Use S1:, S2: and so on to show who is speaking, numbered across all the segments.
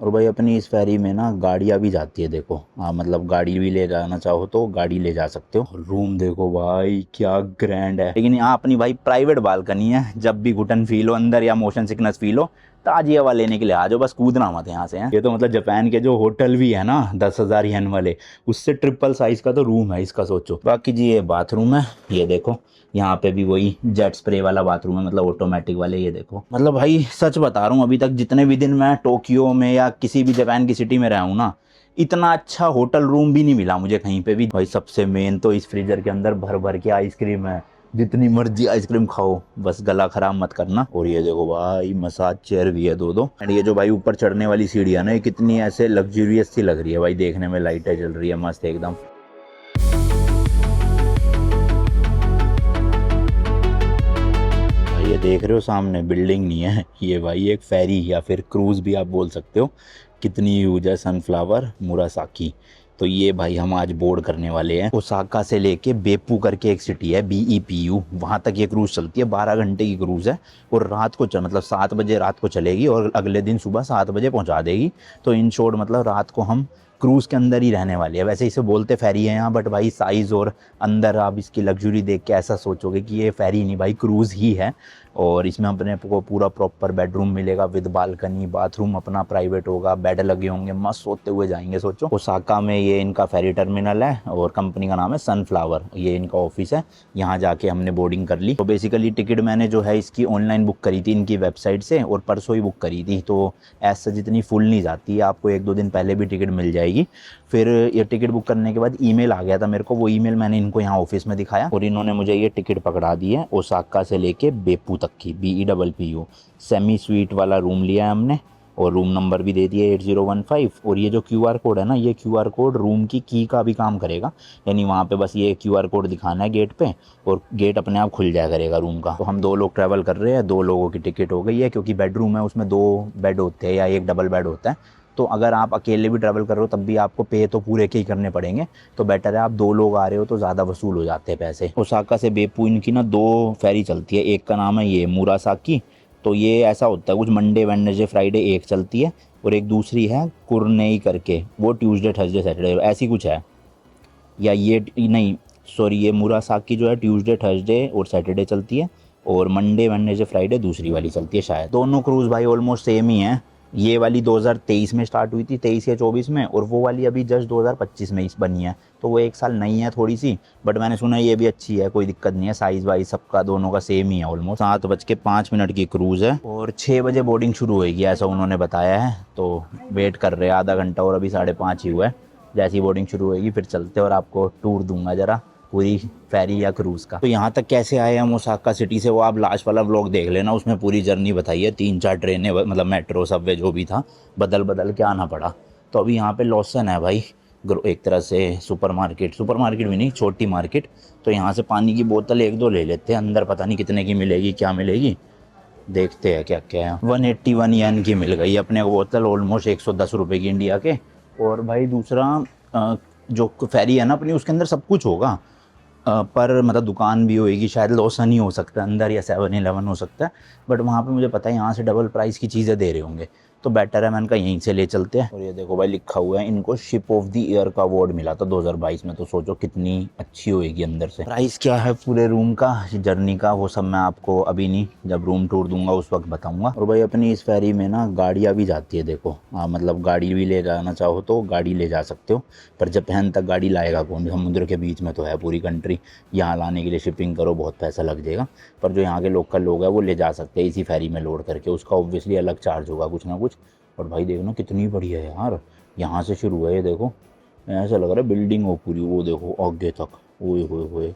S1: और भाई अपनी इस फेरी में ना गाड़ियाँ भी जाती है, देखो। हाँ मतलब गाड़ी भी ले जाना चाहो तो गाड़ी ले जा सकते हो। रूम देखो भाई क्या ग्रैंड है। लेकिन यहाँ अपनी भाई प्राइवेट बालकनी है, जब भी घुटन फील हो अंदर या मोशन सिकनेस फील हो ताजी हवा लेने के लिए आ जाओ, बस कूदना मत यहाँ से हैं। ये तो मतलब जापान के जो होटल भी है ना 10,000 येन वाले, उससे ट्रिपल साइज का तो रूम है इसका, सोचो। बाकी जी ये बाथरूम है, ये देखो। यहाँ पे भी वही जेट स्प्रे वाला बाथरूम है, मतलब ऑटोमेटिक वाले। ये देखो, मतलब भाई सच बता रहा हूँ, अभी तक जितने भी दिन मैं टोक्यो में या किसी भी जापान की सिटी में रहा हूँ ना, इतना अच्छा होटल रूम भी नहीं मिला मुझे कहीं पे भी। भाई सबसे मेन तो इस फ्रीजर के अंदर भर भर के आइसक्रीम है, जितनी मर्जी आइसक्रीम खाओ, बस गला खराब मत करना। और ये देखो भाई मसाज चेयर भी है दो दो। एंड ये जो भाई ऊपर चढ़ने वाली सीढ़ी है ना, ये कितनी ऐसे लग्जरियस सी लग रही है भाई, देखने में लाइटें जल रही है मस्त एकदम। ये देख रहे हो सामने बिल्डिंग नहीं है, ये भाई एक फेरी या फिर क्रूज भी आप बोल सकते हो। कितनी यूज है सनफ्लावर मुरासाकी। तो ये भाई हम आज बोर्ड करने वाले हैं। ओसाका से लेके बेपू करके एक सिटी है, BEPU, वहाँ तक ये क्रूज चलती है। 12 घंटे की क्रूज है और रात को मतलब 7 बजे रात को चलेगी और अगले दिन सुबह 7 बजे पहुँचा देगी। तो इन शॉर्ट मतलब रात को हम क्रूज़ के अंदर ही रहने वाली है। वैसे इसे बोलते फेरी है यहाँ, बट भाई साइज़ और अंदर आप इसकी लग्जरी देख के ऐसा सोचोगे कि ये फेरी नहीं भाई क्रूज़ ही है। और इसमें अपने को पूरा प्रॉपर बेडरूम मिलेगा विद बालकनी, बाथरूम अपना प्राइवेट होगा, बेड लगे होंगे, मस्त सोते हुए जाएंगे। सोचो ओसाका में ये इनका फेरी टर्मिनल है और कंपनी का नाम है सनफ्लावर, ये इनका ऑफिस है। यहाँ जाके हमने बोर्डिंग कर ली। तो बेसिकली टिकट मैंने जो है इसकी ऑनलाइन बुक करी थी इनकी वेबसाइट से, और परसों ही बुक करी थी। तो ऐसा जितनी फुल नहीं जाती है, आपको 1-2 दिन पहले भी टिकट मिल जाएगी। फिर ये टिकट बुक करने के बाद ईमेल आ गया था मेरे को, वो ईमेल मैंने इनको यहाँ ऑफिस में दिखाया और इन्होंने मुझे ये टिकट पकड़ा दी है ओसाका से लेके बेपू तक की, BEPPU। सेमी स्वीट वाला रूम लिया है हमने और रूम नंबर भी दे दिया 8015। और ये जो QR कोड है ना, ये QR कोड रूम की का भी काम करेगा। यानी वहाँ पे बस ये QR कोड दिखाना है गेट पे और गेट अपने आप खुल जाया करेगा रूम का। तो हम 2 लोग ट्रैवल कर रहे हैं, 2 लोगों की टिकट हो गई है, क्योंकि बेडरूम है उसमें 2 बेड होते हैं या एक डबल बेड होता है। तो अगर आप अकेले भी ट्रैवल कर रहे हो तब भी आपको पे तो पूरे के ही करने पड़ेंगे। तो बेटर है आप 2 लोग आ रहे हो तो ज़्यादा वसूल हो जाते हैं पैसे। ओसाका से बेपू इनकी ना 2 फेरी चलती है, एक का नाम है ये मुरासाकी। तो ये ऐसा होता है कुछ मंडे वेडनेसडे फ्राइडे एक चलती है, और एक दूसरी है कुरनेई करके, वो ट्यूसडे थर्सडे सैटरडे ऐसी कुछ है। या ये नहीं, सॉरी, ये मुरासाकी जो है ट्यूसडे थर्सडे और सैटरडे चलती है, और मंडे वेडनेसडे फ्राइडे दूसरी वाली चलती है शायद। दोनों क्रूज़ भाई ऑलमोस्ट सेम ही हैं। ये वाली 2023 में स्टार्ट हुई थी, 23 या 24 में, और वो वाली अभी जस्ट 2025 में इस बनी है। तो वो 1 साल नई है थोड़ी सी, बट मैंने सुना ये भी अच्छी है, कोई दिक्कत नहीं है। साइज़ वाइज सबका दोनों का सेम ही है ऑलमोस्ट। 7:05 की क्रूज़ है और 6 बजे बोर्डिंग शुरू होगी ऐसा उन्होंने बताया है। तो वेट कर रहे हैं आधा घंटा और, अभी 5:30 ही हुआ है। जैसी बोर्डिंग शुरू होगी फिर चलते हैं और आपको टूर दूंगा जरा पूरी फेरी या क्रूज़ का। तो यहाँ तक कैसे आए हम ओसाका सिटी से, वो आप लास्ट वाला व्लॉग देख लेना, उसमें पूरी जर्नी बताई है। 3-4 ट्रेनें, मतलब मेट्रो सबवे जो भी था, बदल बदल के आना पड़ा। तो अभी यहाँ पे लॉसन है भाई, एक तरह से सुपर मार्केट भी नहीं, छोटी मार्केट। तो यहाँ से पानी की बोतल 1-2 ले लेते हैं, अंदर पता नहीं कितने की मिलेगी, क्या मिलेगी, देखते हैं क्या क्या है। 181 येन की मिल गई अपने को बोतल, ऑलमोस्ट 110 रुपये की इंडिया के। और भाई दूसरा जो फेरी है ना अपनी, उसके अंदर सब कुछ होगा, पर मतलब दुकान भी होएगी, शायद लॉसन ही हो सकता है अंदर या 7-Eleven हो सकता है। बट वहाँ पे मुझे पता है यहाँ से डबल प्राइस की चीज़ें दे रहे होंगे, तो बेटर है मैंने कहा यहीं से ले चलते हैं। और ये देखो भाई लिखा हुआ है, इनको शिप ऑफ द ईयर का अवार्ड मिला था 2022 में। तो सोचो कितनी अच्छी होएगी अंदर से। प्राइस क्या है पूरे रूम का, जर्नी का, वो सब मैं आपको अभी नहीं, जब रूम टूर दूंगा उस वक्त बताऊंगा। और भाई अपनी इस फेरी में ना गाड़ियाँ भी जाती है, देखो। हाँ मतलब गाड़ी भी ले जाना चाहो तो गाड़ी ले जा सकते हो, पर जापान तक गाड़ी लाएगा कौन, समुद्र के बीच में तो है पूरी कंट्री, यहाँ लाने के लिए शिपिंग करो बहुत पैसा लग जाएगा। पर जो यहाँ के लोकल लोग हैं वो ले जा सकते हैं इसी फेरी में लोड करके, उसका ऑब्वियसली अलग चार्ज होगा कुछ ना कुछ। और भाई देखना कितनी बढ़िया है यार, यहाँ से शुरू है ये देखो, ऐसा लग रहा है बिल्डिंग हो पूरी, वो देखो आगे तक, ओए होए होए,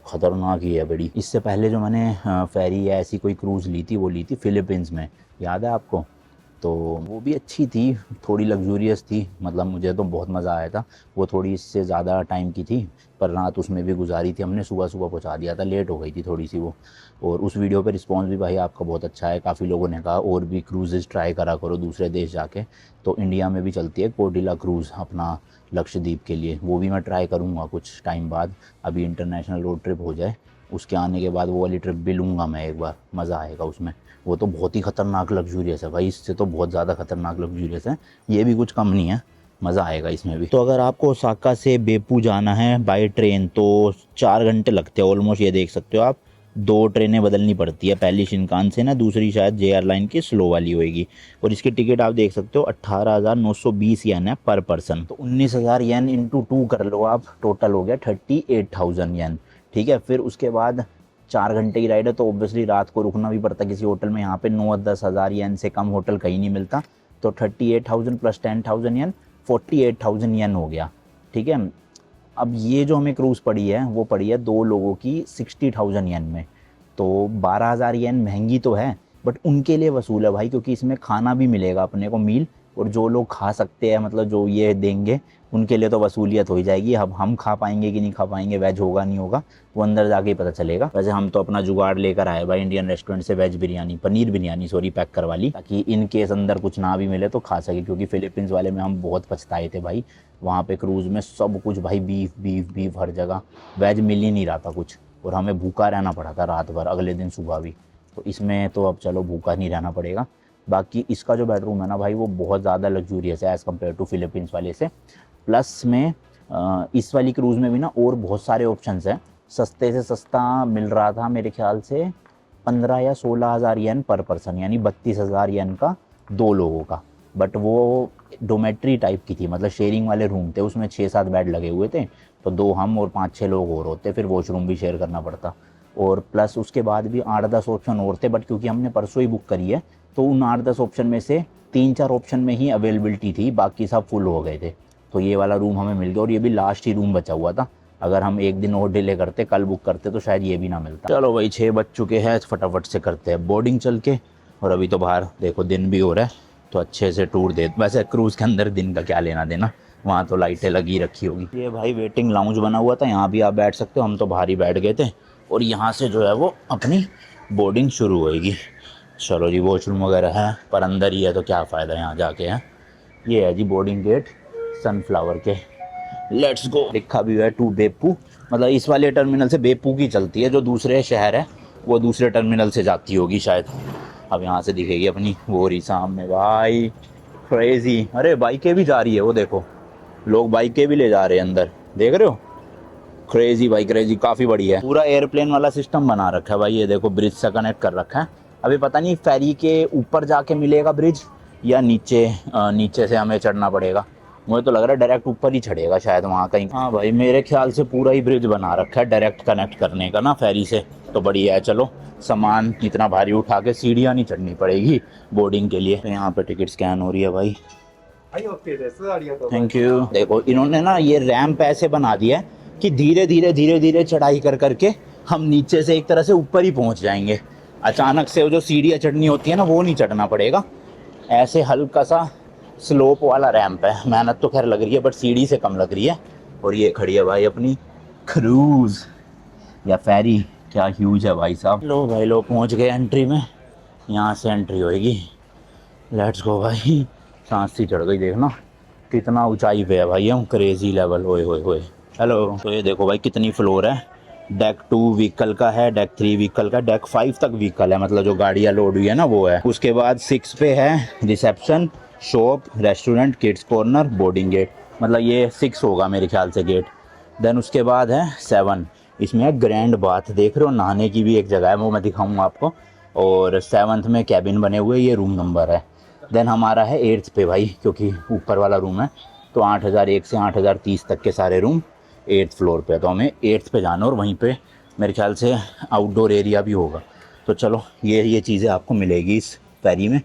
S1: खतरनाक ही है बड़ी। इससे पहले जो मैंने फेरी या ऐसी कोई क्रूज़ ली थी, वो ली थी फिलीपींस में, याद है आपको? तो वो भी अच्छी थी, थोड़ी लग्जूरियस थी, मतलब मुझे तो बहुत मज़ा आया था। वो थोड़ी इससे ज़्यादा टाइम की थी, पर रात उसमें भी गुजारी थी हमने, सुबह सुबह पहुंचा दिया था, लेट हो गई थी थोड़ी सी वो। और उस वीडियो पे रिस्पांस भी भाई आपका बहुत अच्छा है, काफ़ी लोगों ने कहा और भी क्रूजेज़ ट्राई करा करो दूसरे देश जाके। तो इंडिया में भी चलती है कोटिला क्रूज़ अपना लक्षद्वीप के लिए, वो भी मैं ट्राई करूँगा कुछ टाइम बाद, अभी इंटरनेशनल रोड ट्रिप हो जाए उसके आने के बाद वो वाली ट्रिप भी लूँगा मैं एक बार, मज़ा आएगा उसमें। वो तो बहुत ही ख़तरनाक लग्जूरियस है भाई, इससे तो बहुत ज़्यादा ख़तरनाक लग्जूरियस है, ये भी कुछ कम नहीं है, मज़ा आएगा इसमें भी। तो अगर आपको ओसाका से बेपू जाना है बाय ट्रेन तो 4 घंटे लगते हैं ऑलमोस्ट, ये देख सकते हो आप। 2 ट्रेनें बदलनी पड़ती है, पहली शिनकानसेन है, दूसरी शायद JR लाइन की स्लो वाली होएगी। और इसकी टिकट आप देख सकते हो 18,920 येन है पर पर्सन। तो 19,000 येन इंटू 2 कर लो आप, टोटल हो गया 38,000 येन। ठीक है, फिर उसके बाद 4 घंटे की राइड है तो ऑब्वियसली रात को रुकना भी पड़ता है किसी होटल में। यहाँ पे 9-10 हज़ार येन से कम होटल कहीं नहीं मिलता। तो 38,000 प्लस 10,000 येन 48,000 येन हो गया। ठीक है, अब ये जो हमें क्रूज़ पड़ी है वो पड़ी है 2 लोगों की 60,000 येन में। तो 12,000 येन महंगी तो है बट उनके लिए वसूल है भाई, क्योंकि इसमें खाना भी मिलेगा अपने को मील, और जो लोग खा सकते हैं मतलब जो ये देंगे उनके लिए तो वसूलियत हो ही जाएगी। अब हम खा पाएंगे कि नहीं खा पाएंगे, वेज होगा नहीं होगा, वो अंदर जाके ही पता चलेगा। वैसे हम तो अपना जुगाड़ लेकर आए भाई इंडियन रेस्टोरेंट से, veg biryani, paneer biryani sorry pack करवा ली, ताकि इन केस अंदर कुछ ना भी मिले तो खा सके। क्योंकि फिलीपींस वाले में हम बहुत पछताए थे भाई, वहाँ पे क्रूज़ में सब कुछ भाई बीफ बीफ बीफ हर जगह, वेज मिल ही नहीं रहा था कुछ, और हमें भूखा रहना पड़ा था रात भर, अगले दिन सुबह भी। तो इसमें तो अब चलो भूखा नहीं रहना पड़ेगा। बाकी इसका जो बेडरूम है ना भाई वो बहुत ज़्यादा लग्जूरियस है एज़ कम्पेयर टू फिलीपींस वाले से। प्लस में इस वाली क्रूज़ में भी ना और बहुत सारे ऑप्शंस हैं। सस्ते से सस्ता मिल रहा था मेरे ख्याल से 15 या 16 हज़ार येन पर पर्सन, यानी 32,000 येन का 2 लोगों का। बट वो डोमेट्री टाइप की थी, मतलब शेयरिंग वाले रूम थे, उसमें 6-7 बेड लगे हुए थे। तो 2 हम और 5-6 लोग और होते, फिर वॉशरूम भी शेयर करना पड़ता। और प्लस उसके बाद भी 8-10 ऑप्शन और थे, बट क्योंकि हमने परसों ही बुक करी है तो उन 8-10 ऑप्शन में से 3-4 ऑप्शन में ही अवेलेबिलिटी थी, बाकी सब फुल हो गए थे। तो ये वाला रूम हमें मिल गया, और ये भी लास्ट ही रूम बचा हुआ था। अगर हम एक दिन और डिले करते, कल बुक करते, तो शायद ये भी ना मिलता। चलो भाई 6 बज चुके हैं, फटाफट से करते हैं बोर्डिंग चल के। और अभी तो बाहर देखो दिन भी हो रहा है, तो अच्छे से टूर दे। वैसे क्रूज़ के अंदर दिन का क्या लेना देना, वहाँ तो लाइटें लगी रखी होगी। ये भाई वेटिंग लाउंज बना हुआ था, यहाँ भी आप बैठ सकते हो, हम तो बाहर ही बैठ गए थे। और यहाँ से जो है वो अपनी बोर्डिंग शुरू होएगी। चलो जी, वॉशरूम वगैरह है पर अंदर ही है तो क्या फ़ायदा यहाँ जाके है। ये है जी बोर्डिंग गेट सनफ्लावर के, लेट्स गो। लिखा भी है टू बेपू, मतलब इस वाले टर्मिनल से बेपू की चलती है, जो दूसरे शहर है वो दूसरे टर्मिनल से जाती होगी शायद। अब यहाँ से दिखेगी अपनी वो रही सामने भाई, क्रेजी। अरे बाइकें भी जा रही है, वो देखो लोग बाइकें भी ले जा रहे हैं अंदर, देख रहे हो, क्रेजी भाई क्रेजी, काफ़ी बढ़िया है। पूरा एयरप्लेन वाला सिस्टम बना रखा है भाई, ये देखो ब्रिज से कनेक्ट कर रखा है। अभी पता नहीं फेरी के ऊपर जाके मिलेगा ब्रिज या नीचे से हमें चढ़ना पड़ेगा। मुझे तो लग रहा है डायरेक्ट ऊपर ही चढ़ेगा शायद वहाँ कहीं। हाँ भाई मेरे ख्याल से पूरा ही ब्रिज बना रखा है डायरेक्ट कनेक्ट करने का ना फेरी से, तो बढ़िया है। चलो सामान इतना भारी उठा के सीढ़ियाँ नहीं चढ़नी पड़ेगी बोर्डिंग के लिए। तो यहाँ पे टिकट स्कैन हो रही है भाई, थैंक यू। देखो इन्होंने ना ये रैंप ऐसे बना दिया है कि धीरे धीरे चढ़ाई कर करके हम नीचे से एक तरह से ऊपर ही पहुँच जाएंगे। अचानक से वो जो सीढ़ियाँ चढ़नी होती है ना वो नहीं चढ़ना पड़ेगा, ऐसे हल्का सा स्लोप वाला रैंप है। मेहनत तो खैर लग रही है बट सीढ़ी से कम लग रही है। और ये खड़ी है भाई अपनी क्रूज़ या फेरी, क्या ह्यूज है भाई साहब। लो भाई लो पहुंच गए एंट्री में, यहाँ से एंट्री होएगी। लेट्स गो भाई, सांस सी चढ़ गई, देखना कितना ऊंचाई पे है भाई हम, क्रेजी लेवल। ओए होए होए, हेलो। तो ये देखो भाई कितनी फ्लोर है, डेक 2 व्हीकल का है, डेक 3 व्हीकल का, डेक 5 तक व्हीकल है, मतलब जो गाड़ियाँ लोड हुई है ना वो है। उसके बाद 6 पे है reception, shop, restaurant, kids corner, boarding gate, मतलब ये 6 होगा मेरे ख्याल से गेट। देन उसके बाद है 7, इसमें है ग्रैंड बाथ, देख रहे हो, नहाने की भी एक जगह है, वो मैं दिखाऊंगा आपको। और 7th में कैबिन बने हुए, ये रूम नंबर है। देन हमारा है 8th पे भाई, क्योंकि ऊपर वाला रूम है, तो 8,001 से 8,030 तक के सारे रूम 8th फ्लोर पे, तो हमें 8th पे जाना और वहीं पे मेरे ख्याल से आउटडोर एरिया भी होगा। तो चलो ये चीज़ें आपको मिलेगी इस फेरी में।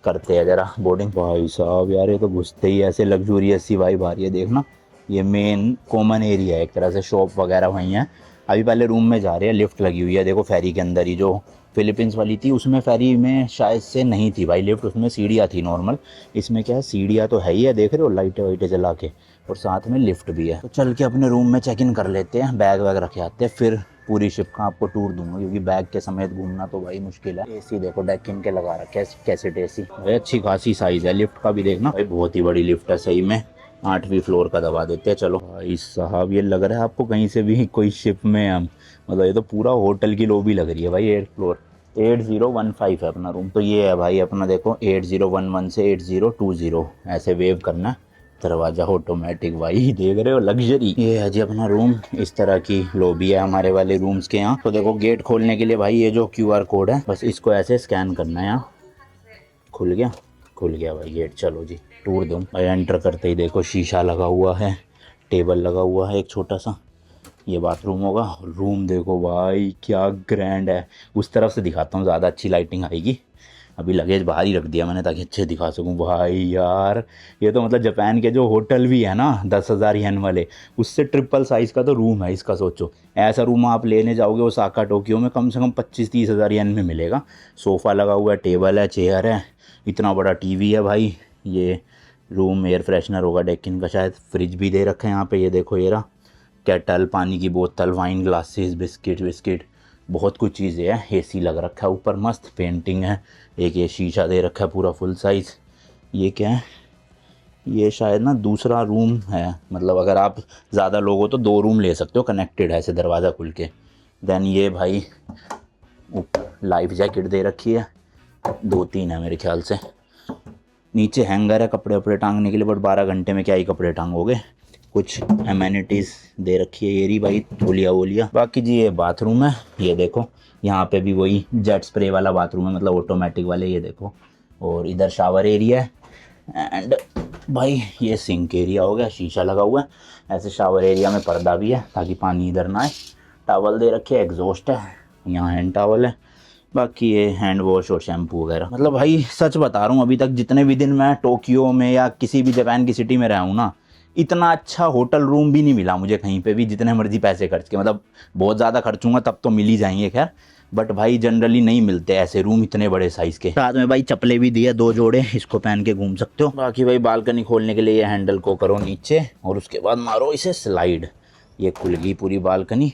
S1: करते हैं ज़रा बोर्डिंग। भाई साहब यार ये तो घुसते ही ऐसे लग्जूरियस सी वाइब आ रही है, देखना ये मेन कॉमन एरिया है एक तरह से, शॉप वगैरह वहीं है। अभी पहले रूम में जा रहे हैं, लिफ्ट लगी हुई है देखो फेरी के अंदर ही, जो फिलीपींस वाली थी उसमें फेरी में शायद से नहीं थी भाई लिफ्ट, उसमें सीढ़ियाँ थी नॉर्मल। इसमें क्या है, सीढ़ियाँ तो है ही है, देख रहे हो लाइटें वाइटें जला के, और साथ में लिफ्ट भी है। तो चल के अपने रूम में चेक इन कर लेते हैं, बैग वैग रखे आते हैं, फिर पूरी शिप का आपको टूर दूंगा, क्योंकि बैग के समेत घूमना तो भाई मुश्किल है। एसी देखो डेकिन के लगा रखे है, कैसेट एसी भाई, अच्छी खासी साइज़ है। लिफ्ट का भी देखना भाई, बहुत ही बड़ी लिफ्ट है सही में, 8वीं फ्लोर का दबा देते हैं। चलो भाई साहब, ये लग रहा है आपको कहीं से भी कोई शिप में हम, मतलब ये तो पूरा होटल की लॉबी लग रही है भाई। 8th फ्लोर, 8015 है अपना रूम। तो ये है भाई अपना, देखो 8011 से 8020 ऐसे वेव करना, दरवाज़ा ऑटोमेटिक भाई, देख रहे हो लग्जरी। ये है जी अपना रूम, इस तरह की लॉबी है हमारे वाले रूम्स के यहाँ। तो देखो गेट खोलने के लिए भाई ये जो QR कोड है, बस इसको ऐसे स्कैन करना है। यहाँ खुल गया, खुल गया भाई गेट। चलो जी टूर दूँ भाई। एंटर करते ही देखो शीशा लगा हुआ है, टेबल लगा हुआ है एक छोटा सा। ये बाथरूम होगा। रूम देखो भाई क्या ग्रैंड है। उस तरफ से दिखाता हूँ, ज़्यादा अच्छी लाइटिंग आएगी। अभी लगेज बाहर ही रख दिया मैंने ताकि अच्छे दिखा सकूँ भाई। यार ये तो मतलब जापान के जो होटल भी है ना 10,000 येन वाले, उससे ट्रिपल साइज़ का तो रूम है इसका। सोचो ऐसा रूम आप लेने जाओगे ओसाका टोक्यो में, कम से कम 25-30 हज़ार येन में मिलेगा। सोफ़ा लगा हुआ है, टेबल है, चेयर है, इतना बड़ा टीवी है भाई। ये रूम एयर फ्रेशनर होगा डेकिन का शायद। फ्रिज भी दे रखा है यहाँ पे, ये देखो ये रहा। केटल, पानी की बोतल, वाइन ग्लासेस, बिस्किट विस्किट, बहुत कुछ चीज़ें हैं। एसी लग रखा है ऊपर, मस्त पेंटिंग है। एक ये शीशा दे रखा है पूरा फुल साइज़। ये क्या है, ये शायद ना दूसरा रूम है, मतलब अगर आप ज़्यादा लोग हो तो 2 रूम ले सकते हो, कनेक्टेड है ऐसे दरवाज़ा खुल के। देन ये भाई लाइफ जैकेट दे रखी है, 2-3 है मेरे ख्याल से। नीचे हैंगर है कपड़े वपड़े टांगने के लिए, बट 12 घंटे में क्या ही कपड़े टांगोगे। कुछ एमेनिटीज़ दे रखी है, ये रही भाई तौलिया वोलिया। बाकी जी ये बाथरूम है, ये देखो यहाँ पे भी वही जेट स्प्रे वाला बाथरूम है, मतलब ऑटोमेटिक वाले, ये देखो। और इधर शावर एरिया है। एंड भाई ये सिंक एरिया हो गया, शीशा लगा हुआ है। ऐसे शावर एरिया में पर्दा भी है ताकि पानी इधर ना आए। टॉवल दे रखे है, एग्जॉस्ट है, यहाँ हैंड टॉवल है। बाकी ये हैंड वॉश और शैम्पू वगैरह। मतलब भाई सच बता रहा हूँ, अभी तक जितने भी दिन मैं टोक्यो में या किसी भी जापान की सिटी में रहा हूँ ना, इतना अच्छा होटल रूम भी नहीं मिला मुझे कहीं पे भी, जितने मर्जी पैसे खर्च के। मतलब बहुत ज़्यादा खर्चूंगा तब तो मिल ही जाएंगे खैर, बट भाई जनरली नहीं मिलते ऐसे रूम इतने बड़े साइज़ के। साथ में भाई चप्पलें भी दिए 2 जोड़े, इसको पहन के घूम सकते हो। बाकी भाई बालकनी खोलने के लिए ये हैंडल को करो नीचे और उसके बाद मारो इसे स्लाइड, ये खुल गई पूरी बालकनी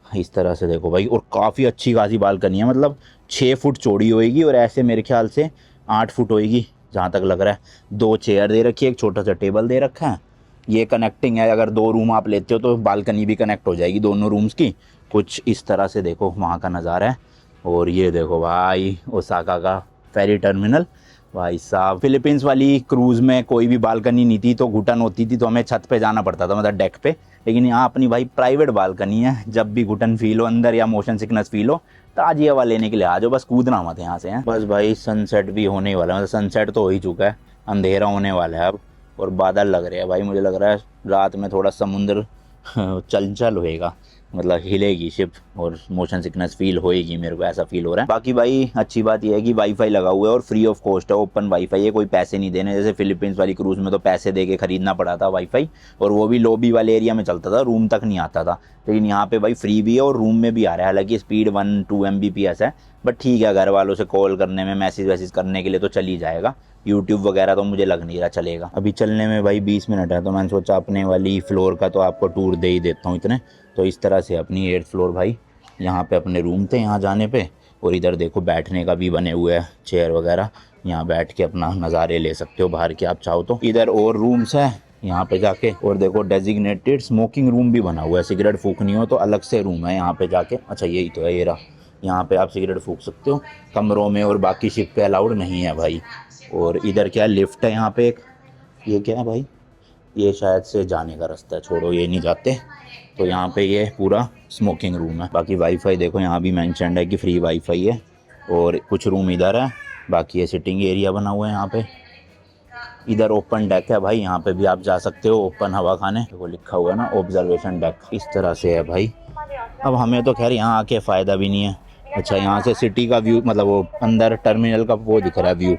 S1: इस तरह से। देखो भाई, और काफ़ी अच्छी खासी बालकनी है, मतलब 6 फुट चौड़ी होएगी और ऐसे मेरे ख्याल से 8 फुट होएगी जहाँ तक लग रहा है। 2 चेयर दे रखी है, एक छोटा सा टेबल दे रखा है। ये कनेक्टिंग है, अगर 2 रूम आप लेते हो तो बालकनी भी कनेक्ट हो जाएगी दोनों रूम्स की। कुछ इस तरह से देखो वहाँ का नज़ारा है। और ये देखो भाई ओसाका का फेरी टर्मिनल। भाई साहब, फिलीपींस वाली क्रूज़ में कोई भी बालकनी नहीं थी तो घुटन होती थी, तो हमें छत पे जाना पड़ता था, मतलब डेक पे। लेकिन यहाँ अपनी भाई प्राइवेट बालकनी है, जब भी घुटन फील हो अंदर या मोशन सिकनेस फील हो, ताज़ी हवा लेने के लिए आ जाओ, बस कूदना मत यहाँ से हैं। बस भाई सनसेट भी होने ही वाला है, मतलब सनसेट तो हो ही चुका है, अंधेरा होने वाला है अब। और बादल लग रहे हैं भाई, मुझे लग रहा है रात में थोड़ा समुद्र चंचल होएगा, मतलब हिलेगी शिप और मोशन सिकनेस फील होएगी, मेरे को ऐसा फील हो रहा है। बाकी भाई अच्छी बात यह है कि वाईफाई लगा हुआ है और फ्री ऑफ कॉस्ट है, ओपन वाईफाई है, कोई पैसे नहीं देने। जैसे फिलीपींस वाली क्रूज़ में तो पैसे दे के खरीदना पड़ा था वाईफाई, और वो भी लॉबी वाले एरिया में चलता था, रूम तक नहीं आता था। लेकिन यहाँ पे भाई फ्री भी है और रूम में भी आ रहा है। हालांकि स्पीड 1-2 Mbps है, बट ठीक है, घर वालों से कॉल करने में, मैसेज वैसेज करने के लिए तो चल ही जाएगा। यूट्यूब वगैरह तो मुझे लग नहीं रहा चलेगा। अभी चलने में भाई 20 मिनट है, तो मैंने सोचा अपने वाली फ्लोर का तो आपको टूर दे ही देता हूँ इतने। तो इस तरह से अपनी 8th फ्लोर भाई, यहाँ पे अपने रूम थे यहाँ जाने पे। और इधर देखो बैठने का भी बने हुए हैं चेयर वगैरह, यहाँ बैठ के अपना नज़ारे ले सकते हो बाहर के आप चाहो तो। इधर और रूम्स है यहाँ पे जाके। और देखो डेजिग्नेटेड स्मोकिंग रूम भी बना हुआ है, सिगरेट फूकनी हो तो अलग से रूम है यहाँ पे जाके। अच्छा यही तो है, ये रहा, यहाँ पे आप सिगरेट फूक सकते हो कमरों में, और बाकी शिप पे अलाउड नहीं है भाई। और इधर क्या लिफ्ट है यहाँ पे एक, ये क्या है भाई, ये शायद से जाने का रास्ता है, छोड़ो ये नहीं जाते। तो यहाँ पे ये पूरा स्मोकिंग रूम है। बाकी वाईफाई देखो यहाँ भी मेंशन्ड है कि फ्री वाईफाई है। और कुछ रूम इधर है, बाकी ये सिटिंग एरिया बना हुआ है यहाँ पे। इधर ओपन डेक है भाई, यहाँ पे भी आप जा सकते हो ओपन हवा खाने, वो लिखा हुआ है ना ऑब्जर्वेशन डेक, इस तरह से है भाई। अब हमें तो खैर यहाँ आके फ़ायदा भी नहीं है। अच्छा यहाँ से सिटी का व्यू, मतलब वो अंदर टर्मिनल का वो दिख रहा है व्यू।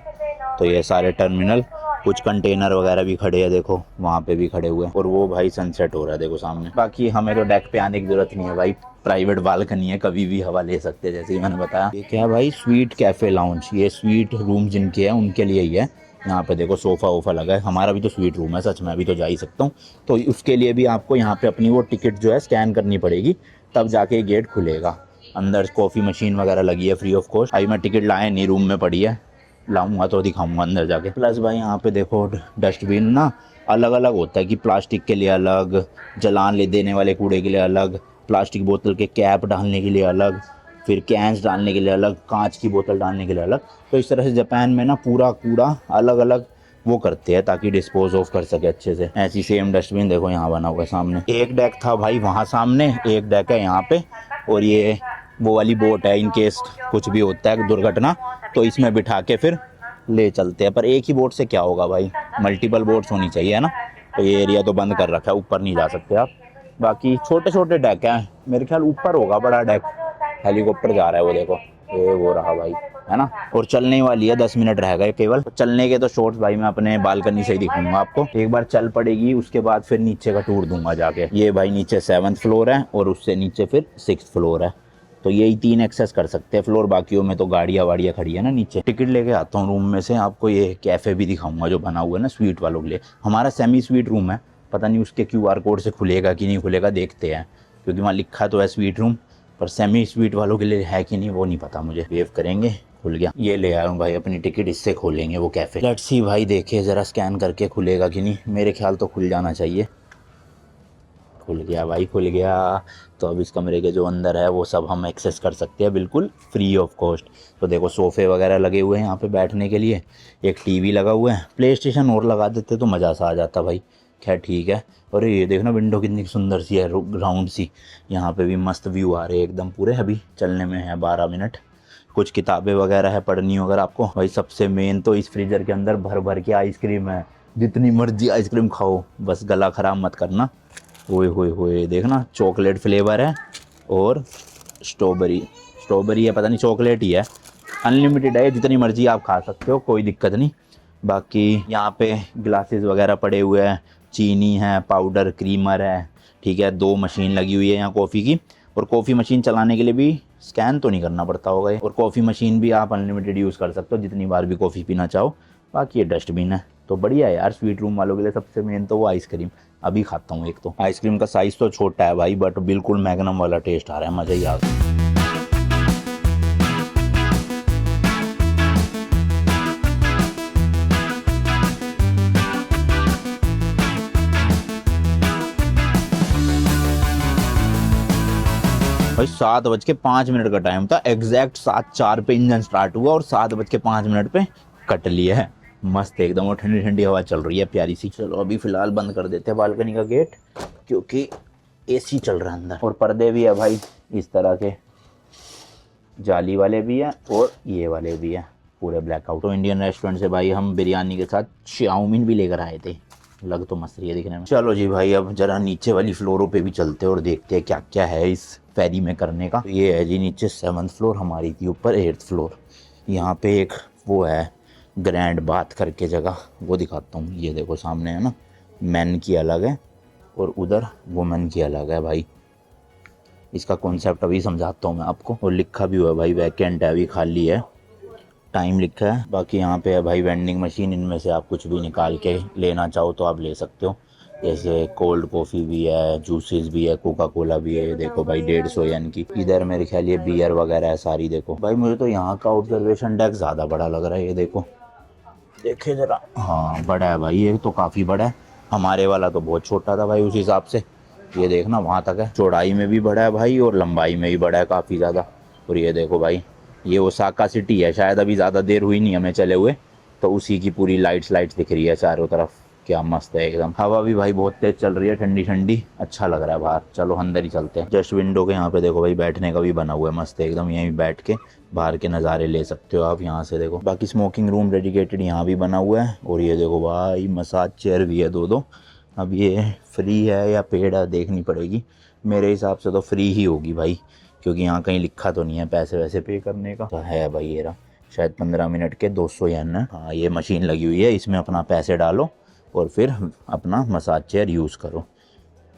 S1: तो ये सारे टर्मिनल, कुछ कंटेनर वगैरह भी खड़े हैं, देखो वहाँ पे भी खड़े हुए हैं। और वो भाई सनसेट हो रहा है देखो सामने। बाकी हमें तो डेक पे आने की ज़रूरत नहीं है भाई, प्राइवेट बालकनी है, कभी भी हवा ले सकते हैं, जैसे ही मैंने बताया। ये क्या है भाई, स्वीट कैफ़े लाउंज, ये स्वीट रूम जिनके हैं उनके लिए ही है। यहाँ पे देखो सोफ़ा वोफ़ा लगा है, हमारा भी तो स्वीट रूम है, सच में अभी तो जा ही सकता हूँ। तो उसके लिए भी आपको यहाँ पे अपनी वो टिकट जो है स्कैन करनी पड़ेगी, तब जाके गेट खुलेगा। अंदर कॉफ़ी मशीन वगैरह लगी है फ्री ऑफ कॉस्ट। अभी मैं टिकट लाया नहीं, रूम में पड़ी है, लाऊंगा तो दिखाऊंगा अंदर जाके। प्लस भाई यहाँ पे देखो डस्टबिन ना अलग अलग होता है कि प्लास्टिक के लिए अलग, जलान ले देने वाले कूड़े के लिए अलग, प्लास्टिक बोतल के कैप डालने के लिए अलग, फिर कैंस डालने के लिए अलग, कांच की बोतल डालने के लिए अलग। तो इस तरह से जापान में ना पूरा कूड़ा अलग अलग वो करते हैं ताकि डिस्पोज ऑफ कर सके अच्छे से। ऐसी सेम डस्टबिन देखो यहाँ बना हुआ है सामने। एक डेक था भाई वहाँ सामने, एक डेक है यहाँ पे, और ये वो वाली बोट है इन केस कुछ भी होता है दुर्घटना तो इसमें बिठा के फिर ले चलते हैं। पर एक ही बोट से क्या होगा भाई, मल्टीपल बोट्स होनी चाहिए है ना। तो ये एरिया तो बंद कर रखा है, ऊपर नहीं जा सकते आप। बाकी छोटे छोटे डेक हैं, मेरे ख्याल ऊपर होगा बड़ा डेक, हेलीकॉप्टर जा रहा है वो देखो, ये वो रहा भाई, है ना। और चलने वाली है, 10 मिनट रह गए केवल। तो चलने के तो शॉर्ट्स भाई मैं अपने बालकनी से ही दिखाऊंगा आपको। एक बार चल पड़ेगी उसके बाद फिर नीचे का टूर दूंगा जाके। ये भाई नीचे 7th फ्लोर है और उससे नीचे फिर 6th फ्लोर है। तो यही 3 एक्सेस कर सकते हैं फ्लोर, बाकियों में तो गाड़ियाँ वाड़ियाँ खड़ी है ना नीचे। टिकट लेके आता हूँ रूम में से, आपको ये कैफ़े भी दिखाऊंगा जो बना हुआ है ना स्वीट वालों के लिए। हमारा सेमी स्वीट रूम है, पता नहीं उसके QR कोड से खुलेगा कि नहीं खुलेगा, देखते हैं, क्योंकि वहाँ लिखा तो है स्वीट रूम, पर सेमी स्वीट वालों के लिए है कि नहीं वो नहीं पता मुझे। वेव करेंगे, खुल गया। ये ले आया हूँ भाई अपनी टिकट, इससे खोलेंगे वो कैफ़े। लेट्स सी भाई, देखे ज़रा स्कैन करके खुलेगा कि नहीं, मेरे ख्याल तो खुल जाना चाहिए। खुल गया भाई, खुल गया। तो अब इस कमरे के जो अंदर है वो सब हम एक्सेस कर सकते हैं बिल्कुल फ्री ऑफ कॉस्ट। तो देखो सोफ़े वगैरह लगे हुए हैं यहाँ पे बैठने के लिए, एक टीवी लगा हुआ है, प्ले स्टेशन और लगा देते तो मज़ा सा आ जाता भाई। खैर ठीक है। और ये देखना विंडो कितनी सुंदर सी है, ग्राउंड सी, यहाँ पे भी मस्त व्यू आ रहे हैं एकदम पूरे। अभी चलने में है 12 मिनट। कुछ किताबें वगैरह है पढ़नी हो अगर आपको। भाई सबसे मेन तो इस फ्रीजर के अंदर भर भर के आइसक्रीम है, जितनी मर्जी आइसक्रीम खाओ, बस गला ख़राब मत करना। ओए होए होए, देखना चॉकलेट फ्लेवर है और स्ट्रॉबेरी है, पता नहीं चॉकलेट ही है। अनलिमिटेड है, जितनी मर्जी आप खा सकते हो, कोई दिक्कत नहीं। बाकी यहाँ पे ग्लासेस वगैरह पड़े हुए हैं, चीनी है, पाउडर, क्रीमर है, ठीक है। 2 मशीन लगी हुई है यहाँ कॉफ़ी की, और कॉफ़ी मशीन चलाने के लिए भी स्कैन तो नहीं करना पड़ता होगा ये। और कॉफ़ी मशीन भी आप अनलिमिटेड यूज़ कर सकते हो, जितनी बार भी कॉफ़ी पीना चाहो। बाकी ये डस्टबिन है, तो बढ़िया है यार स्वीट रूम वालों के लिए। सबसे मेन तो वो आइसक्रीम, अभी खाता हूँ एक। तो आइसक्रीम का साइज़ तो छोटा है भाई, बट बिल्कुल मैग्नम वाला टेस्ट आ रहा है, मज़ा ही आ गया। भाई 7:05 का टाइम था, एग्जैक्ट 7:04 पे इंजन स्टार्ट हुआ और 7:05 पे कट लिया है। मस्त एकदम, और ठंडी ठंडी हवा चल रही है प्यारी सी। चलो अभी फिलहाल बंद कर देते हैं बालकनी का गेट, क्योंकि AC चल रहा है अंदर। और पर्दे भी है भाई इस तरह के, जाली वाले भी हैं और ये वाले भी हैं, पूरे ब्लैकआउट। तो इंडियन रेस्टोरेंट से भाई हम बिरयानी के साथ चाउमीन भी लेकर आए थे, लग तो मस्त रही है दिखने में। चलो जी भाई, अब जरा नीचे वाली फ्लोरों पे भी चलते हैं और देखते हैं क्या क्या है इस फेरी में करने का। तो ये है जी नीचे 7th फ्लोर, हमारी थी ऊपर 8th फ्लोर। यहाँ पे एक वो है ग्रैंड बाथ करके जगह, वो दिखाता हूँ। ये देखो सामने है ना, मैन की अलग है और उधर वुमेन की अलग है भाई। इसका कॉन्सेप्ट अभी समझाता हूँ मैं आपको। और लिखा भी हुआ है भाई वैकेंट है, अभी खाली है, टाइम लिखा है। बाकी यहाँ पे है भाई वेंडिंग मशीन, इनमें से आप कुछ भी निकाल के लेना चाहो तो आप ले सकते हो। जैसे कोल्ड कॉफ़ी भी है, जूसेस भी है, कोका कोला भी है। ये देखो भाई 150 येन की। इधर मेरे ख्याल ये बियर वगैरह है सारी। देखो भाई मुझे तो यहाँ का ऑब्जर्वेशन डेक ज़्यादा बड़ा लग रहा है। ये देखो, देखे ज़रा, हाँ बड़ा है भाई, ये तो काफ़ी बड़ा है। हमारे वाला तो बहुत छोटा था भाई उस हिसाब से। ये देखना वहाँ तक है, चौड़ाई में भी बड़ा है भाई और लंबाई में भी बड़ा है काफ़ी ज़्यादा। और ये देखो भाई, ये ओसाका सिटी है शायद, अभी ज़्यादा देर हुई नहीं हमें चले हुए, तो उसी की पूरी लाइट्स दिख रही है चारों तरफ। क्या मस्त है एकदम। हवा भी भाई बहुत तेज चल रही है, ठंडी ठंडी, अच्छा लग रहा है बाहर। चलो अंदर ही चलते हैं। जस्ट विंडो के यहाँ पे देखो भाई बैठने का भी बना हुआ है मस्त एकदम, यहीं बैठ के बाहर के नज़ारे ले सकते हो आप यहाँ से। देखो बाकी स्मोकिंग रूम डेडिकेटेड यहाँ भी बना हुआ है। और ये देखो भाई मसाज चेयर भी है 2-2। अब ये फ्री है या पेड है देखनी पड़ेगी, मेरे हिसाब से तो फ्री ही होगी भाई, क्योंकि यहाँ कहीं लिखा तो नहीं है पैसे वैसे पे करने का। तो है भाई ये रहा, शायद 15 मिनट के 200 येन है। हाँ ये मशीन लगी हुई है, इसमें अपना पैसे डालो और फिर अपना मसाज चेयर यूज़ करो।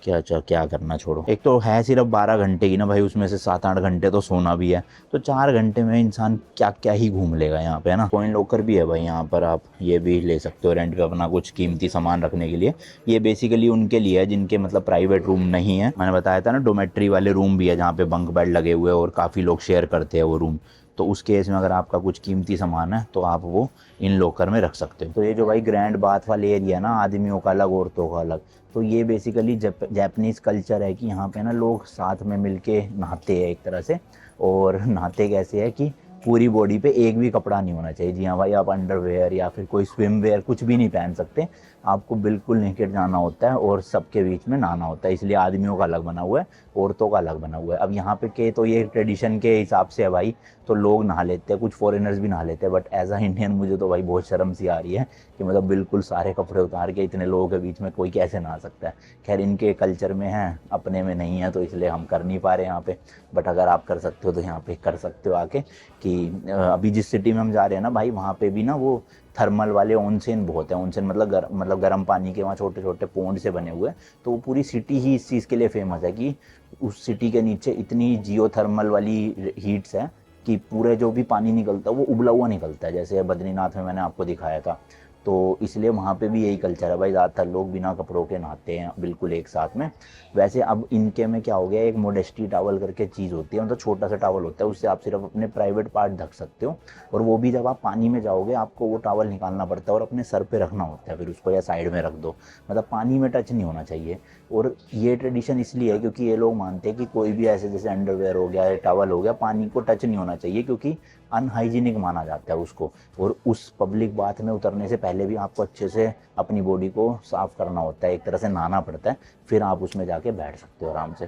S1: क्या करना छोड़ो। एक तो है सिर्फ 12 घंटे की ना भाई, उसमें से 7-8 घंटे तो सोना भी है, तो 4 घंटे में इंसान क्या क्या ही घूम लेगा यहाँ पे, है ना। कॉइन लॉकर भी है भाई यहाँ पर, आप ये भी ले सकते हो रेंट पे अपना कुछ कीमती सामान रखने के लिए। ये बेसिकली उनके लिए है जिनके मतलब प्राइवेट रूम नहीं है। मैंने बताया था ना डोमेट्री वाले रूम भी है जहाँ पे बंक बेड लगे हुए हैं और काफ़ी लोग शेयर करते हैं वो रूम, तो उस केस में अगर आपका कुछ कीमती सामान है तो आप वो इन लॉकर में रख सकते हो। तो ये जो भाई ग्रैंड बाथ वाले एरिया ना, आदमियों का अलग औरतों का अलग, तो ये बेसिकली जापानीज़ कल्चर है कि यहाँ पे ना लोग साथ में मिलके नहाते हैं एक तरह से। और नहाते कैसे है कि पूरी बॉडी पे एक भी कपड़ा नहीं होना चाहिए। जी हाँ भाई, आप अंडरवेयर या फिर कोई स्विम वेयर कुछ भी नहीं पहन सकते, आपको बिल्कुल नेकेड जाना होता है और सबके बीच में नहाना होता है। इसलिए आदमियों का अलग बना हुआ है, औरतों का अलग बना हुआ है। अब यहाँ पे के तो ये ट्रेडिशन के हिसाब से है भाई, तो लोग नहा लेते हैं, कुछ फॉरेनर्स भी नहा लेते हैं, बट एज अ इंडियन मुझे तो भाई बहुत शर्म सी आ रही है कि मतलब बिल्कुल सारे कपड़े उतार के इतने लोगों के बीच में कोई कैसे नहा सकता है। खैर इनके कल्चर में है, अपने में नहीं है, तो इसलिए हम कर नहीं पा रहे यहाँ पे। बट अगर आप कर सकते हो तो यहाँ पे कर सकते हो आके। कि अभी जिस सिटी में हम जा रहे हैं ना भाई, वहाँ पे भी ना वो थर्मल वाले ऑनसेन बहुत है। ऑनसेन मतलब गर्म पानी के वहाँ छोटे छोटे पोंड से बने हुए हैं। तो वो पूरी सिटी ही इस चीज़ के लिए फेमस है कि उस सिटी के नीचे इतनी जियो थर्मल वाली हीट्स है कि पूरे जो भी पानी निकलता है वो उबला हुआ निकलता है, जैसे बद्रीनाथ में मैंने आपको दिखाया था। तो इसलिए वहाँ पे भी यही कल्चर है भाई, ज़्यादातर लोग बिना कपड़ों के नहाते हैं बिल्कुल एक साथ में। वैसे अब इनके में क्या हो गया, एक मोडेस्टी टावल करके चीज़ होती है, मतलब छोटा सा टावल होता है, उससे आप सिर्फ अपने प्राइवेट पार्ट ढक सकते हो। और वो भी जब आप पानी में जाओगे आपको वो टावल निकालना पड़ता है और अपने सर पे रखना होता है फिर उसको, या साइड में रख दो, मतलब पानी में टच नहीं होना चाहिए। और ये ट्रेडिशन इसलिए है क्योंकि ये लोग मानते हैं कि कोई भी ऐसे जैसे अंडरवेयर हो गया, टावल हो गया, पानी को टच नहीं होना चाहिए, क्योंकि अनहाइजीनिक माना जाता है उसको। और उस पब्लिक बाथ में उतरने से पहले भी आपको अच्छे से अपनी बॉडी को साफ़ करना होता है, एक तरह से नहाना पड़ता है, फिर आप उसमें जाके बैठ सकते हो आराम से।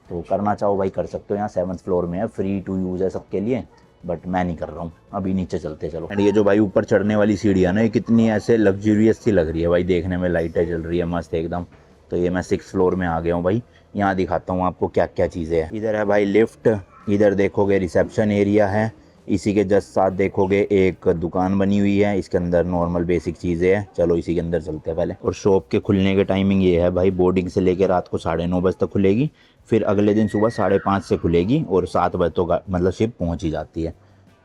S1: तो करना चाहो भाई कर सकते हो। यहाँ 7th फ्लोर में है, फ्री टू यूज़ है सबके लिए, बट मैं नहीं कर रहा हूँ। अभी नीचे चलते चलो। एंड ये जो भाई ऊपर चढ़ने वाली सीढ़ी है ना, ये कितनी ऐसे लग्जरियस सी लग रही है भाई, देखने में लाइटें जल रही है मस्त एकदम। तो ये मैं 6th फ्लोर में आ गया हूँ भाई। यहाँ दिखाता हूँ आपको क्या क्या चीज़ें हैं। इधर है भाई लिफ्ट, इधर देखोगे रिसेप्शन एरिया है, इसी के जस्ट साथ देखोगे एक दुकान बनी हुई है, इसके अंदर नॉर्मल बेसिक चीज़ें हैं। चलो इसी के अंदर चलते हैं पहले। और शॉप के खुलने के टाइमिंग ये है भाई, बोर्डिंग से लेकर रात को 9:30 बजे तक खुलेगी, फिर अगले दिन सुबह 5:30 से खुलेगी और 7 बजे तो मतलब शिप पहुंच ही जाती है।